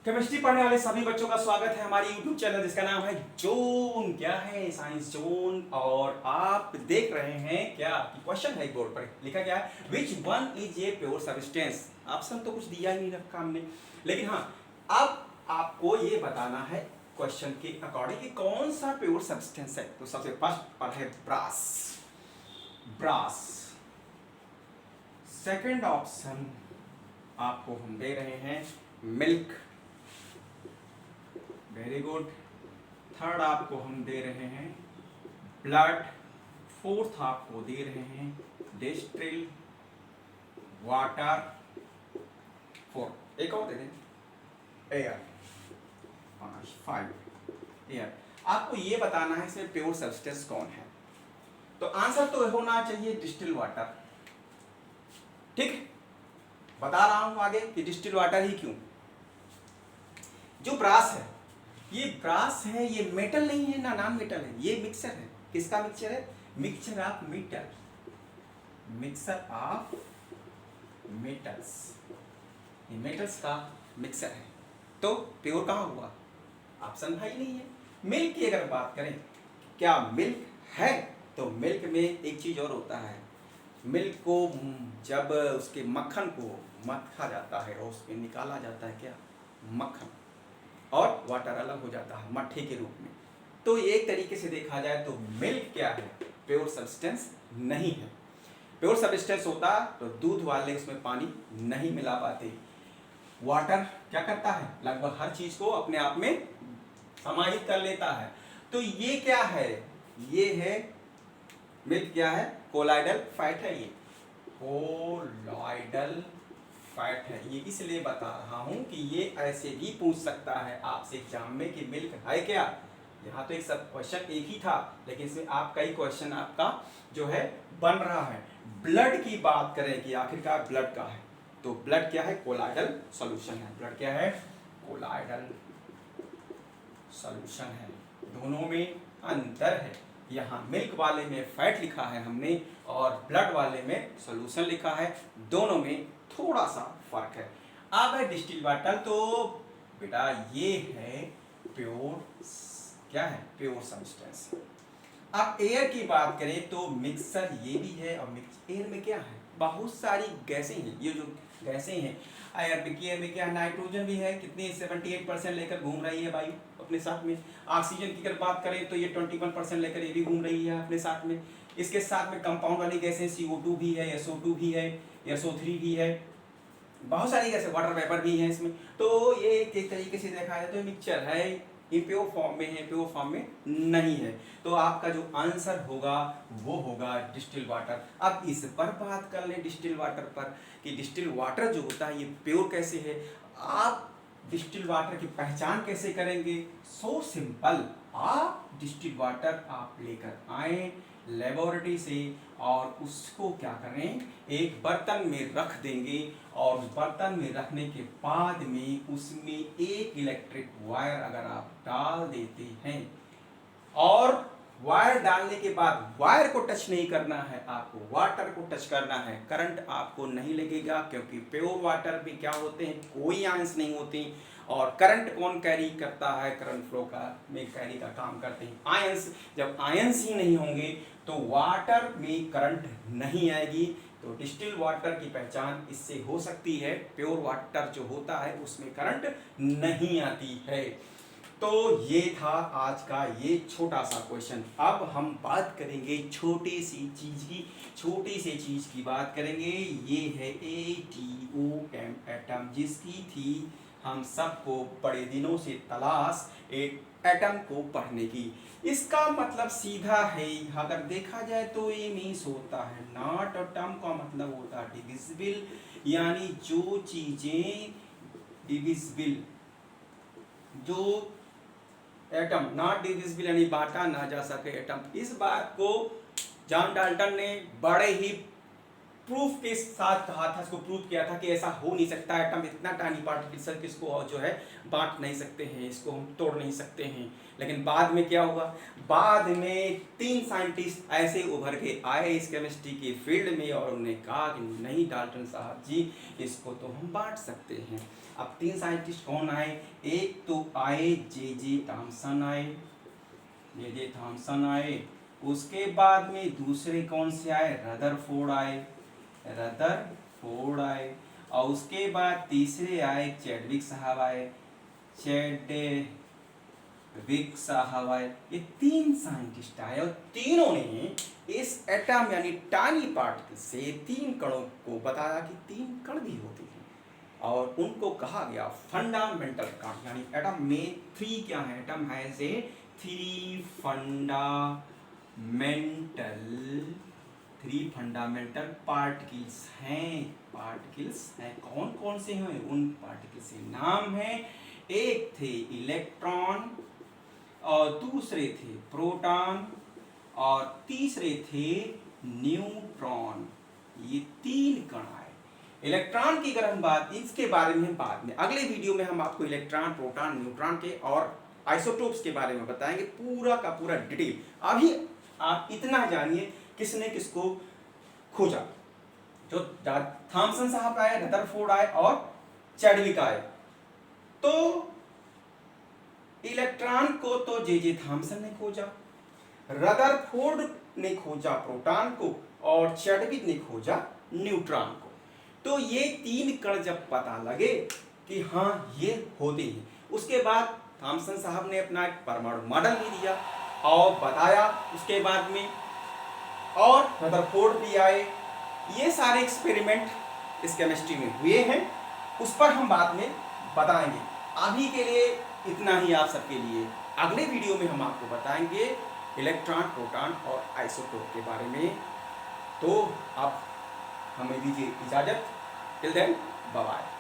Chemistry पढ़ने वाले सभी बच्चों का स्वागत है हमारे YouTube चैनल जिसका नाम है जोन। क्या है? Science zone. और आप देख रहे हैं क्या क्वेश्चन है बोर्ड पर लिखा क्या है, which one is a pure substance. Option तो कुछ दिया ही नहीं रखा हमने, लेकिन हाँ अब आपको ये बताना है क्वेश्चन के अकॉर्डिंग कि कौन सा प्योर सब्सटेंस है। तो सबसे फर्स्ट पर है ब्रास। ब्रास। सेकंड ऑप्शन आपको हम दे रहे हैं मिल्क। Very good. थर्ड आपको हम दे रहे हैं ब्लड। फोर्थ आपको दे रहे हैं डिस्टिल वाटर। फोर एक और दे दें एयर। 5 एयर। आपको ये बताना है इसमें प्योर सब्सटेंस कौन है। तो आंसर तो होना चाहिए डिस्टिल वाटर। ठीक, बता रहा हूं आगे कि डिस्टिल वाटर ही क्यों। जो ब्रास है, ये ब्रास है, ये मेटल नहीं है ना नॉन मेटल है, ये मिक्सचर है। किसका मिक्सचर है? Mixture of metal. Mixture of metals, ये मेटल्स का मिक्सचर है। तो प्योर कहाँ हुआ? ऑप्शन भाई नहीं है। मिल्क की अगर बात करें, क्या मिल्क है? तो मिल्क में एक चीज और होता है, मिल्क को जब उसके मक्खन को मथा जाता है और उसमें निकाला जाता है क्या? मक्खन, और वाटर अलग हो जाता है मट्ठे के रूप में। तो एक तरीके से देखा जाए तो मिल्क क्या है? प्योर सब्सटेंस नहीं है। प्योर सब्सटेंस होता तो दूध वाले उसमें पानी नहीं मिला पाते। वाटर क्या करता है? लगभग हर चीज को अपने आप में समाहित कर लेता है। तो ये क्या है? ये है मिल्क। क्या है? कोलाइडल फैट है। ये कोलाइडल फैट है। ये इसलिए बता रहा हूं कि ये ऐसे भी पूछ सकता है आपसे एग्जाम में कि मिल्क है क्या। यहाँ तो एक सब क्वेश्चन एक ही था, लेकिन इसमें आप कई क्वेश्चन आपका जो है बन रहा है। ब्लड की बात करें कि आखिरकार ब्लड का है, तो ब्लड क्या है? कोलाइडल सॉल्यूशन है। ब्लड क्या है? कोलाइडल सॉल्यूशन है। दोनों में अंतर है। यहाँ मिल्क वाले में फैट लिखा है हमने और ब्लड वाले में सॉल्यूशन लिखा है। दोनों में थोड़ा सा फर्क है। अब है डिस्टिल वाटर। तो बेटा ये है प्योर, क्या है? Pure substance. अब एयर की बात करें तो मिक्सर ये भी है, और एयर में क्या है? बहुत सारी गैसें हैं। ये जो गैसें हैं एयर में क्या है? नाइट्रोजन भी है। कितनी? 78% लेकर घूम रही है वायु अपने साथ में। ऑक्सीजन की अगर बात करें तो ये 21% लेकर ये भी घूम रही है अपने साथ में। इसके साथ में कंपाउंड वाली गैसें CO2 भी है, SO2 भी है, SO3 भी है, बहुत सारी गैसें, वाटर वेपर भी है इसमें। तो ये एक तरीके से देखा जाए तो मिक्सचर है, ये प्योर फॉर्म में है, प्योर फॉर्म में नहीं है। तो आपका जो आंसर होगा वो होगा डिस्टिल वाटर। अब इस पर बात कर लें डिस्टिल वाटर पर कि डिस्टिल वाटर जो होता है ये प्योर कैसे है। आप डिस्टिल वाटर की पहचान कैसे करेंगे? So simple. आप डिस्टिल वाटर आप लेकर आए लेबोरेटरी से और उसको क्या करें? एक बर्तन में रख देंगे, और उस बर्तन में रखने के बाद में उसमें एक इलेक्ट्रिक वायर अगर आप डाल देते हैं, और वायर डालने के बाद वायर को टच नहीं करना है, आपको वाटर को टच करना है। करंट आपको नहीं लगेगा, क्योंकि प्योर वाटर में क्या होते हैं? कोई आयंस नहीं होते। और करंट कौन कैरी करता है? करंट फ्लो का में कैरी का काम करते हैं आयंस। जब आयंस ही नहीं होंगे तो वाटर में करंट नहीं आएगी। तो डिस्टिल वाटर की पहचान इससे हो सकती है। प्योर वाटर जो होता है उसमें करंट नहीं आती है। तो ये था आज का ये छोटा सा क्वेश्चन। अब हम बात करेंगे छोटी सी चीज की। छोटी सी चीज की बात करेंगे। ये है एटम, एटम जिसकी थी हम सबको बड़े दिनों से तलाश एक एटम को पढ़ने की। इसका मतलब सीधा है, अगर देखा जाए तो ये मीन्स होता है नॉट एटम का मतलब होता है डिविजिबल, यानी जो चीजें डिविजिबल, जो एटम नॉट डिविजिबल यानी बांटा ना जा सके एटम। इस बात को जॉन डाल्टन ने बड़े ही प्रूफ के साथ कहा था, इसको प्रूफ किया था कि ऐसा हो नहीं सकता, एटम इतना टाइनी पार्टिकल कि इसको जो है बांट नहीं सकते हैं, इसको हम तोड़ नहीं सकते हैं। लेकिन बाद में क्या हुआ, बाद में 3 साइंटिस्ट ऐसे उभर के आए इस केमिस्ट्री के फील्ड में और उन्होंने कहा कि नहीं डाल्टन साहब जी, इसको तो हम बांट सकते हैं। अब 3 साइंटिस्ट कौन आए, एक तो आए जे थॉमसन आए, जे थॉमसन आए। उसके बाद में दूसरे कौन से आए, रदरफोर्ड आए, रदरफोर्ड आए। और उसके बाद तीसरे आए चैडविक साहब आए, चैडविक साहब आए। ये 3 साइंटिस्ट आए और तीनों ने इस एटम यानी टाइनी पार्टिकल से 3 कणों को बताया कि 3 कण भी होते हैं और उनको कहा गया फंडामेंटल कण। यानी एटम में 3 क्या है, atom has a 3 fundamental particles हैं, कौन कौन से हैं, उन पार्टिकल्स के नाम हैं, एक थे इलेक्ट्रॉन और दूसरे थे प्रोटॉन और तीसरे थे न्यूट्रॉन। ये 3 कण आए। इलेक्ट्रॉन की अगर हम बात, इसके बारे में बाद में अगले वीडियो में हम आपको इलेक्ट्रॉन, प्रोटॉन, न्यूट्रॉन के और आइसोटोप्स के बारे में बताएंगे, पूरा का पूरा डिटेल। अभी आप इतना जानिए किसने किसको खोजा। जो थॉमसन साहब आए, रदरफोर्ड आए और चैडविक आए। तो इलेक्ट्रॉन को तो जे थॉमसन ने खोजा, रदरफोर्ड ने खोजा प्रोटॉन को और चैडविक ने खोजा न्यूट्रॉन को। तो ये 3 कण जब पता लगे कि हाँ ये होते हैं, उसके बाद थॉमसन साहब ने अपना एक परमाणु मॉडल भी दिया और बताया उसके बाद में, और रदरफोर्ड भी आए। ये सारे एक्सपेरिमेंट इस केमिस्ट्री में हुए हैं, उस पर हम बाद में बताएंगे। अभी के लिए इतना ही आप सबके लिए। अगले वीडियो में हम आपको बताएंगे इलेक्ट्रॉन, प्रोटॉन और आइसोटोप के बारे में। तो अब हमें दीजिए इजाजत। Till then bye bye.